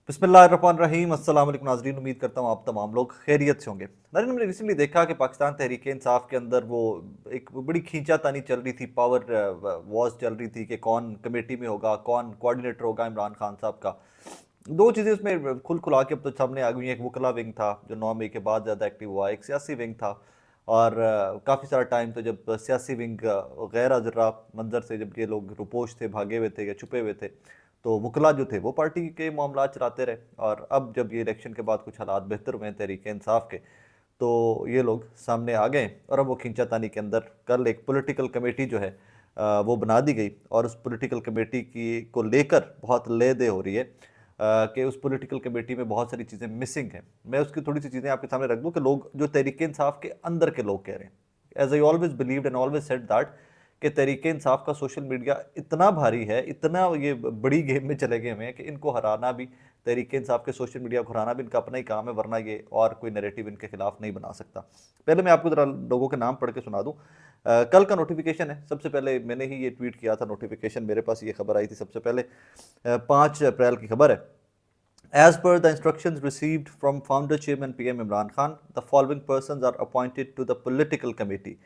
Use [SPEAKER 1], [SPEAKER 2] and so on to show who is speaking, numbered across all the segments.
[SPEAKER 1] बिस्मिल्लाहिर्रहमानिर्रहीम। अस्सलाम वालेकुम नाज़रीन, उम्मीद करता हूँ आप तमाम लोग खैरियत से होंगे। नाज़रीन, मैंने रिसेंटली देखा कि पाकिस्तान तहरीक इंसाफ के अंदर वो एक बड़ी खींचातानी चल रही थी, पावर वॉर्स चल रही थी कि कौन कमेटी में होगा, कौन कोऑर्डिनेटर होगा इमरान खान साहब का। दो चीज़ें उसमें खुल खुला के अब तो सामने आ गई हैं। एक वकला विंग था जो 9 मई के बाद ज़्यादा एक्टिव हुआ, एक सियासी विंग था। और काफ़ी सारा टाइम तो जब सियासी विंग गैर हाजिरा मंजर से जब ये लोग रुपोश थे, भागे हुए थे या छुपे हुए थे, तो वकला जो थे वो पार्टी के मामला चलाते रहे। और अब जब ये इलेक्शन के बाद कुछ हालात बेहतर हुए हैं तहरीक इंसाफ के, तो ये लोग सामने आ गए और अब वो खींचातानी के अंदर कल एक पॉलिटिकल कमेटी जो है वो बना दी गई। और उस पॉलिटिकल कमेटी की को लेकर बहुत ले दे हो रही है कि उस पॉलिटिकल कमेटी में बहुत सारी चीज़ें मिसिंग हैं। मैं उसकी थोड़ी सी चीज़ें आपके सामने रख दूं कि लोग जो तहरीक इंसाफ के अंदर के लोग कह रहे हैं। As I always believed and always said that कि तहरीक इंसाफ का सोशल मीडिया इतना भारी है, इतना ये बड़ी गेम में चले गए हुए हैं कि इनको हराना भी, तहरीक इंसाफ के सोशल मीडिया को हराना भी इनका अपना ही काम है, वरना ये और कोई नैरेटिव इनके खिलाफ नहीं बना सकता। पहले मैं आपको जरा लोगों के नाम पढ़ के सुना दूं। कल का नोटिफिकेशन है, सबसे पहले मैंने ही ये ट्वीट किया था नोटिफिकेशन, मेरे पास ये खबर आई थी सबसे पहले। 5 अप्रैल की खबर है। As per the instructions received from founder chairman PM Imran Khan, the following persons are appointed to the political committee.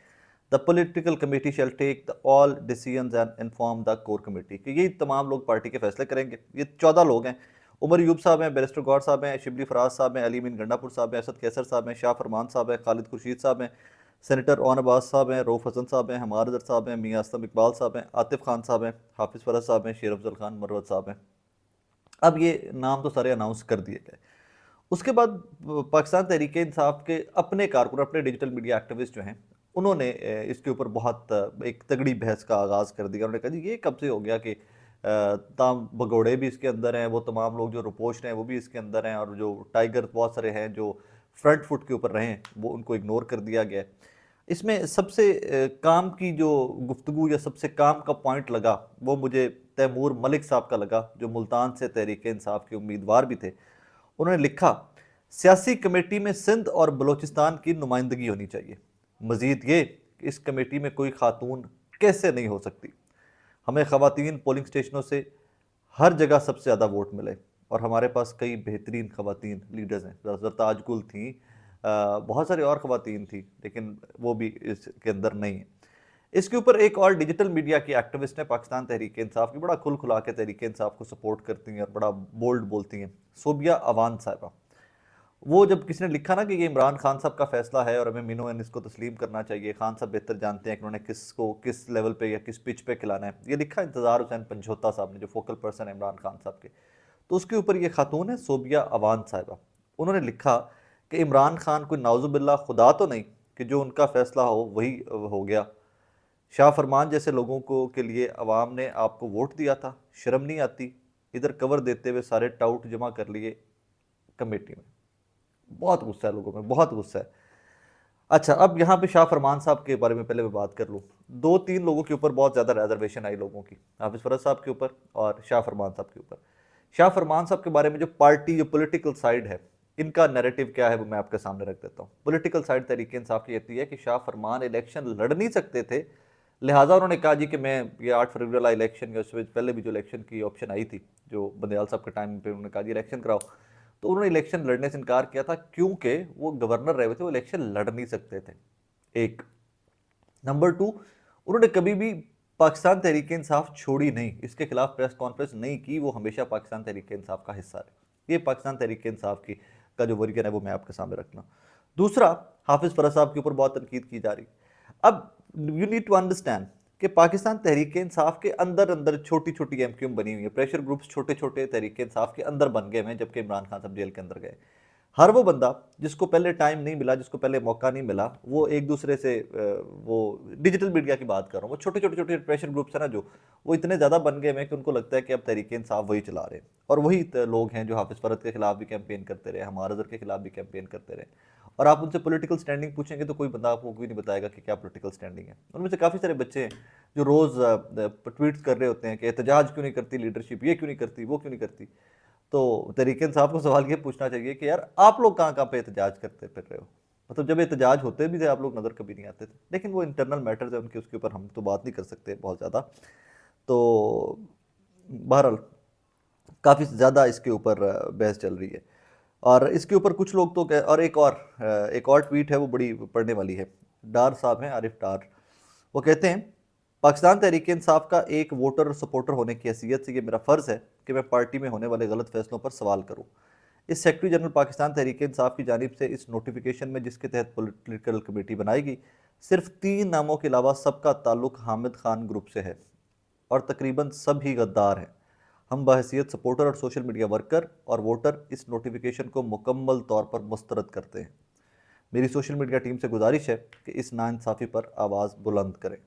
[SPEAKER 1] The political committee shall take all decisions and inform the core committee। कि ये तमाम लोग party के फैसले करेंगे। ये 14 लोग हैं। उमर यूब साहब हैं, बैरिस्टर गौर साहब हैं, शिबली फराज साहब हैं, अली मीन गंडापुर साहब हैं, असद कैसर साहब हैं, शाह फरमान साहब हैं, खालिद खुर्शीद साहब हैं, सेनेटर ओन अब्बास साहब हैं, रऊफ हसन साहब हैं, हमार अजहर साहब हैं, मियां असलम इकबाल साहब हैं, आतिफ खान साहब हैं, हाफिज़ फरज साहब हैं, शेर अफजल खान मरवत साहब हैं। अब ये नाम तो सारे अनाउंस कर दिए गए। उसके बाद पाकिस्तान तहरीक इंसाफ के अपने कारकुन, अपने डिजिटल मीडिया एक्टिविस्ट जो हैं, उन्होंने इसके ऊपर बहुत एक तगड़ी बहस का आगाज़ कर दिया। उन्होंने कहा जी ये कब से हो गया कि ताम भगोड़े भी इसके अंदर हैं, वो तमाम लोग जो रुपोश हैं वो भी इसके अंदर हैं, और जो टाइगर बहुत सारे हैं जो फ्रंट फुट के ऊपर रहे हैं वो उनको इग्नोर कर दिया गया। इसमें सबसे काम की जो गुफ्तगू या सबसे काम का पॉइंट लगा वो मुझे तैमूर मलिक साहब का लगा, जो मुल्तान से तहरीक इंसाफ के उम्मीदवार भी थे। उन्होंने लिखा, सियासी कमेटी में सिंध और बलूचिस्तान की नुमाइंदगी होनी चाहिए। मजीद ये कि इस कमेटी में कोई खातून कैसे नहीं हो सकती। हमें ख़वातीन पोलिंग स्टेशनों से हर जगह सबसे ज़्यादा वोट मिले, और हमारे पास कई बेहतरीन ख़वातीन लीडर्स हैं। जरताज गुल थी, बहुत सारी और ख़वातीन थी, लेकिन वो भी इसके अंदर नहीं है। इसके ऊपर एक और डिजिटल मीडिया की एक्टिविस्ट है पाकिस्तान तहरीक इंसाफ की, बड़ा खुल खुला के तहरीक इंसाफ को सपोर्ट करती हैं और बड़ा बोल्ड बोलती हैं, सोबिया अवान साहिबा। वो जब किसी ने लिखा ना कि ये इमरान खान साहब का फैसला है और हमें मिनो एन इसको तस्लीम करना चाहिए, खान साहब बेहतर जानते हैं कि उन्होंने किसको किस लेवल पे या किस पिच पे खिलाना है, ये लिखा इंतज़ार हुसैन पंजोता साहब ने, जो फोकल पर्सन है इमरान खान साहब के। तो उसके ऊपर ये खातून है सोबिया अवान साहिबा। उन्होंने लिखा कि इमरान खान कोई नाउजुबिल्ला खुदा तो नहीं कि जो उनका फैसला हो वही हो गया। शाह फरमान जैसे लोगों को के लिए अवाम ने आपको वोट दिया था, शर्म नहीं आती? इधर कवर देते हुए सारे टाउट जमा कर लिए कमेटी में। बहुत गुस्सा है लोगों में, बहुत गुस्सा है। अच्छा, अब यहाँ पे शाह फरमान साहब के बारे में पहले मैं बात कर लूँ। 2-3 लोगों के ऊपर बहुत ज़्यादा रिजर्वेशन आई लोगों की, हाफिज़ फरज साहब के ऊपर और शाह फरमान साहब के ऊपर। शाह फरमान साहब के बारे में जो पार्टी, जो पॉलिटिकल साइड है, इनका नैरेटिव क्या है वो मैं आपके सामने रख देता हूँ। पॉलिटिकल साइड तहरीक इंसाफ की कहती है कि शाह फरमान इलेक्शन लड़ नहीं सकते थे, लिहाजा उन्होंने कहा जी कि मैं ये 8 फरवरी वाला इलेक्शन, या उससे पहले भी जो इलेक्शन की ऑप्शन आई थी, जो बंदयाल साहब के टाइम पे उन्होंने कहा जी इलेक्शन कराओ, तो उन्होंने इलेक्शन लड़ने से इनकार किया था क्योंकि वो गवर्नर रहे हुए थे, वो इलेक्शन लड़ नहीं सकते थे। एक नंबर 2, उन्होंने कभी भी पाकिस्तान तहरीक इंसाफ छोड़ी नहीं, इसके खिलाफ प्रेस कॉन्फ्रेंस नहीं की, वो हमेशा पाकिस्तान तहरीक इंसाफ का हिस्सा रहे। ये पाकिस्तान तहरीक इंसाफ की का जो वर्जन है वो मैं आपके सामने रखना। दूसरा, हाफिज़ फरज साहब के ऊपर बहुत तनकीद की जा रही। अब यू नीड टू अंडरस्टैंड कि पाकिस्तान तहरीक इंसाफ के अंदर अंदर छोटी छोटी एमक्यूएम बनी हुई है, प्रेशर ग्रुप्स छोटे छोटे तहरीक इंसाफ के अंदर बन गए हैं जबकि इमरान खान साहब जेल के अंदर गए। हर वो बंदा जिसको पहले टाइम नहीं मिला, जिसको पहले मौका नहीं मिला, वो एक दूसरे से वो डिजिटल मीडिया की बात कर रहा हूँ, वो छोटे छोटे छोटे प्रेशर ग्रुप्स है ना, जो वो इतने ज़्यादा बन गए हैं कि उनको लगता है कि अब तहरीक इंसाफ वही चला रहे हैं। और वही लोग हैं जो हाफिज़ फरद के खिलाफ भी कैंपेन करते रहे, हमार अजहर के खिलाफ भी कैंपेन करते रहे। और आप उनसे पॉलिटिकल स्टैंडिंग पूछेंगे तो कोई बंदा आपको कोई नहीं बताएगा कि क्या पॉलिटिकल स्टैंडिंग है। उनमें से काफ़ी सारे बच्चे हैं जो रोज़ ट्वीट्स कर रहे होते हैं कि एहतजाज क्यों नहीं करती लीडरशिप, ये क्यों नहीं करती, वो क्यों नहीं करती। तो तहरीक इंसाफ को सवाल ये पूछना चाहिए कि यार आप लोग कहाँ कहाँ पे एहतजाज करते फिर रहे हो? मतलब जब एहतजाज होते भी थे आप लोग नज़र कभी नहीं आते थे, लेकिन वो इंटरनल मैटर्स है उनके, उसके ऊपर हम तो बात नहीं कर सकते बहुत ज़्यादा। तो बहरहाल काफ़ी ज़्यादा इसके ऊपर बहस चल रही है। और इसके ऊपर कुछ लोग तो और एक और ट्वीट है, वो बड़ी पढ़ने वाली है। डार साहब हैं, आरिफ डार, वो कहते हैं, पाकिस्तान तहरीक इंसाफ का एक वोटर और सपोर्टर होने की हैसियत से ये मेरा फ़र्ज़ है कि मैं पार्टी में होने वाले गलत फैसलों पर सवाल करूँ। इस सेक्रेटरी जनरल पाकिस्तान तहरीक इंसाफ की जानिब से इस नोटिफिकेशन में, जिसके तहत पॉलिटिकल कमेटी बनाएगी, सिर्फ 3 नामों के अलावा सबका ताल्लुक हामिद खान ग्रुप से है और तकरीबन सब ही गद्दार हैं। हम बहैसियत सपोर्टर और सोशल मीडिया वर्कर और वोटर इस नोटिफिकेशन को मुकम्मल तौर पर मुस्तरद करते हैं। मेरी सोशल मीडिया टीम से गुजारिश है कि इस नाइंसाफ़ी पर आवाज़ बुलंद करें।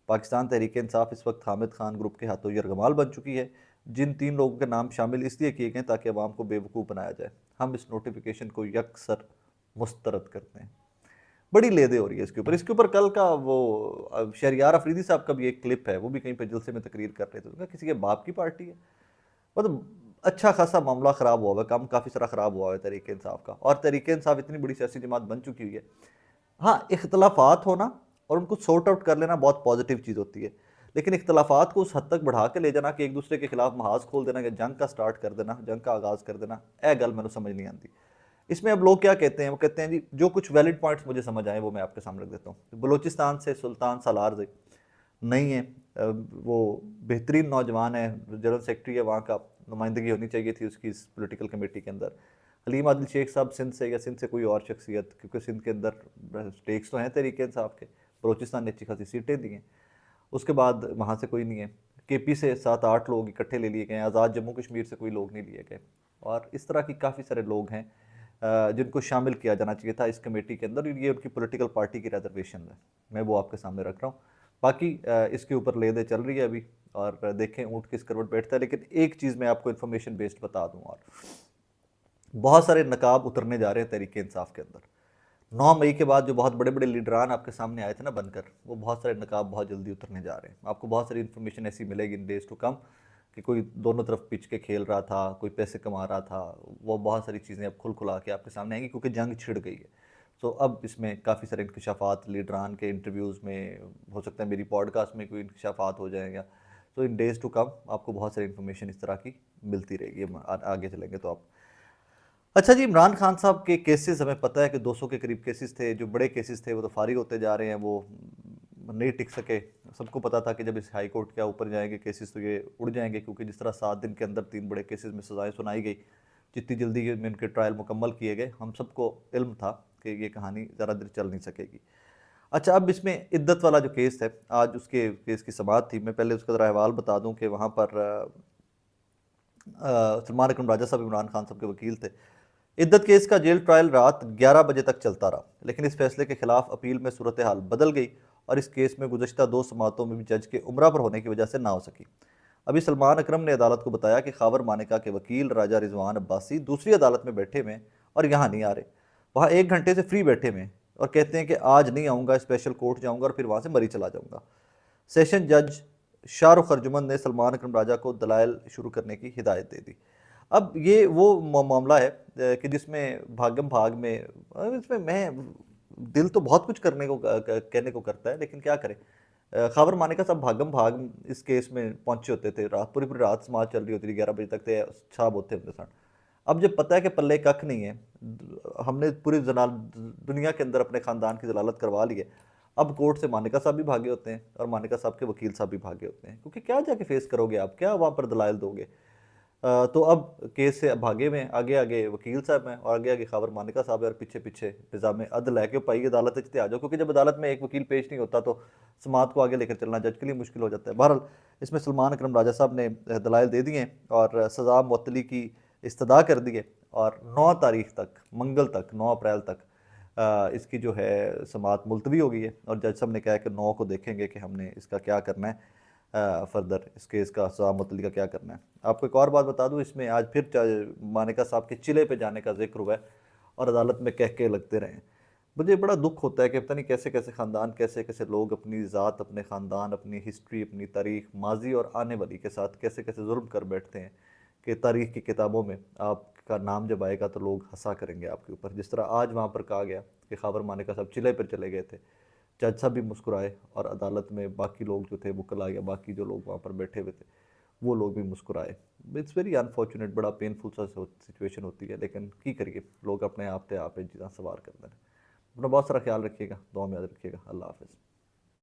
[SPEAKER 1] पाकिस्तान तहरीक इंसाफ इस वक्त हामिद खान ग्रुप के हाथों यरगमाल बन चुकी है, जिन 3 लोगों के नाम शामिल इसलिए किए गए ताकि अवाम को बेवकूफ़ बनाया जाए। हम इस नोटिफिकेशन को यकसर मुस्तरद करते हैं। बड़ी लेदे हो रही है इसके ऊपर कल का वो शहरियार अफरीदी साहब का भी एक क्लिप है, वो भी कहीं पे जलसे में तकरीर कर रहे थे, तो किसी के बाप की पार्टी है। मतलब अच्छा खासा मामला ख़राब हुआ हुआ है, काम काफ़ी सारा ख़राब हुआ है तहरीक इंसाफ का, और तहरीक इंसाफ इतनी बड़ी सियासी जमात बन चुकी हुई है। हाँ, इख्तलाफात होना और उनको सॉर्ट आउट कर लेना बहुत पॉजिटिव चीज़ होती है, लेकिन इख्तलाफात को उस हद तक बढ़ा के ले जाना कि एक दूसरे के खिलाफ महाज खोल देना, कि जंग का स्टार्ट कर देना, जंग का आगाज़ कर देना, ए गल मैंने समझ नहीं आती। इसमें अब लोग क्या कहते हैं, वो कहते हैं जी जो कुछ वैलिड पॉइंट्स मुझे समझ आए वो मैं आपके सामने रख देता हूँ। बलूचिस्तान से सुल्तान सालार से नहीं है, वो बेहतरीन नौजवान है, जनरल सेक्रेटरी है, वहाँ का नुमाइंदगी होनी चाहिए थी उसकी इस पॉलिटिकल कमेटी के अंदर। हलीम आदिल शेख साहब सिंध से, या सिंध से कोई और शख्सियत, क्योंकि सिंध के अंदर स्टेक्स तो हैं तहरीक इंसाफ के, बलूचिस्तान ने अच्छी खासी सीटें दी हैं। उसके बाद वहाँ से कोई नहीं है। केपी से 7-8 लोग इकट्ठे ले लिए गए, आज़ाद जम्मू कश्मीर से कोई लोग नहीं लिए गए, और इस तरह की काफ़ी सारे लोग हैं जिनको शामिल किया जाना चाहिए था इस कमेटी के अंदर। ये उनकी पॉलिटिकल पार्टी की रिजर्वेशन है, मैं वो आपके सामने रख रहा हूँ। बाकी इसके ऊपर ले दे चल रही है अभी, और देखें ऊँट किस करवट बैठता है। लेकिन एक चीज़ मैं आपको इन्फॉर्मेशन बेस्ड बता दूँ, और बहुत सारे नकाब उतरने जा रहे हैं तहरीक इंसाफ के अंदर। 9 मई के बाद जो बहुत बड़े बड़े लीडरान आपके सामने आए थे ना बनकर, वो बहुत सारे नकाब बहुत जल्दी उतरने जा रहे हैं। आपको बहुत सारी इन्फॉर्मेशन ऐसी मिलेगी इन डेज टू कम कि कोई दोनों तरफ पिच के खेल रहा था, कोई पैसे कमा रहा था, वो बहुत सारी चीज़ें अब खुल खुला के आपके सामने आएंगी, क्योंकि जंग छिड़ गई है। तो अब इसमें काफ़ी सारे इंकशाफात लीडरान के इंटरव्यूज़ में, हो सकता है मेरी पॉडकास्ट में कोई इंकशाफात हो जाएगा। तो इन डेज टू कम आपको बहुत सारी इन्फॉर्मेशन इस तरह की मिलती रहेगी, हम आगे चलेंगे तो आप। अच्छा जी, इमरान खान साहब के केसेस हमें पता है कि 200 के करीब केसेस थे। जो बड़े केसेस थे वो तो फारिग होते जा रहे हैं, वो नहीं टिक सके। सबको पता था कि जब इस हाई कोर्ट के ऊपर जाएंगे केसेस तो ये उड़ जाएंगे, क्योंकि जिस तरह 7 दिन के अंदर 3 बड़े केसेस में सजाएं सुनाई गई, जितनी जल्दी में इनके ट्रायल मुकम्मल किए गए, हम सबको इल्म था कि ये कहानी ज़रा देर चल नहीं सकेगी। अच्छा, अब इसमें इद्दत वाला जो केस है, आज उसके केस की समाअत थी। मैं पहले उसका ज़रा अहवाल बता दूं कि वहाँ पर सलमान अकरम राजा साहब इमरान खान साहब के वकील थे। इद्दत केस का जेल ट्रायल रात 11 बजे तक चलता रहा, लेकिन इस फैसले के खिलाफ अपील में सूरत हाल बदल गई और इस केस में गुज़श्ता 2 समाअतों में भी जज के उम्रा पर होने की वजह से ना हो सकी। अभी सलमान अकरम ने अदालत को बताया कि खावर मानिका के वकील राजा रिजवान अब्बासी दूसरी अदालत में बैठे हुए और यहाँ नहीं आ रहे। वहाँ 1 घंटे से फ्री बैठे हुए और कहते हैं कि आज नहीं आऊँगा, स्पेशल कोर्ट जाऊँगा और फिर वहाँ से मरी चला जाऊँगा। सेशन जज शाहरुख अर्जुमन ने सलमान अकरम राजा को दलाइल शुरू करने की हिदायत दे दी। अब ये वो मामला है कि जिसमें भागम भाग में, इसमें मैं दिल तो बहुत कुछ करने को कहने को करता है, लेकिन क्या करें। खावर मानिका साहब भागम भाग इस केस में पहुंचे होते थे, रात पूरी पूरी रात समाज चल रही होती थी, 11 बजे तक थे साहब होते होते सन। अब जब पता है कि पल्ले कख नहीं है, हमने पूरी दुनिया के अंदर अपने ख़ानदान की जलालत करवा ली है, अब कोर्ट से मानिका साहब भी भागे होते हैं और मानिका साहब के वकील साहब भी भागे होते हैं, क्योंकि क्या जाके फेस करोगे आप, क्या वहाँ पर दलाइल दोगे। तो अब केस से भागे में आगे आगे वकील साहब हैं और आगे आगे खावर मानिका साहब है, और पीछे पीछे निज़ाम अदल है कि पाई अदालत इतने आ जाओ, क्योंकि जब अदालत में एक वकील पेश नहीं होता तो समात को आगे लेकर चलना जज के लिए मुश्किल हो जाता है। बहरहाल इसमें सलमान अकरम राजा साहब ने दलाइल दे दिए और सज़ा मुअत्तली की इस्तदा कर दी है, और 9 तारीख तक, मंगल तक, 9 अप्रैल तक इसकी जो है समात मुलतवी हो गई है, और जज साहब ने कहा है कि 9 को देखेंगे कि हमने इसका क्या करना है, फर्दर इस केस का सज़ा मुअत्तली का क्या करना है। आपको एक और बात बता दूं, इसमें आज फिर मानिका साहब के चिले पे जाने का जिक्र हुआ है और अदालत में कह के लगते रहे। मुझे बड़ा दुख होता है कि पता नहीं कैसे कैसे ख़ानदान, कैसे कैसे लोग अपनी ज़ात, अपने ख़ानदान, अपनी हिस्ट्री, अपनी तारीख, माजी और आने वाली के साथ कैसे कैसे जुल्म कर बैठते हैं कि तारीख़ की किताबों में आपका नाम जब आएगा तो लोग हंसा करेंगे आपके ऊपर। जिस तरह आज वहाँ पर कहा गया कि खाबर मानिका साहब चिले पर चले गए थे, जज साहब भी मुस्कुराए और अदालत में बाकी लोग जो थे वो कल आ गया, बाकी जो लोग वहाँ पर बैठे हुए थे वो लोग भी मुस्कुराए। इट्स वेरी अनफॉर्चुनेट, बड़ा पेनफुल सा सिचुएशन होती है, लेकिन की करिए, लोग अपने आप ते आप चीज़ां सवार करते हैं। अपना बहुत सारा ख्याल रखिएगा, दुआ में याद रखिएगा। अल्लाह हाफिज़।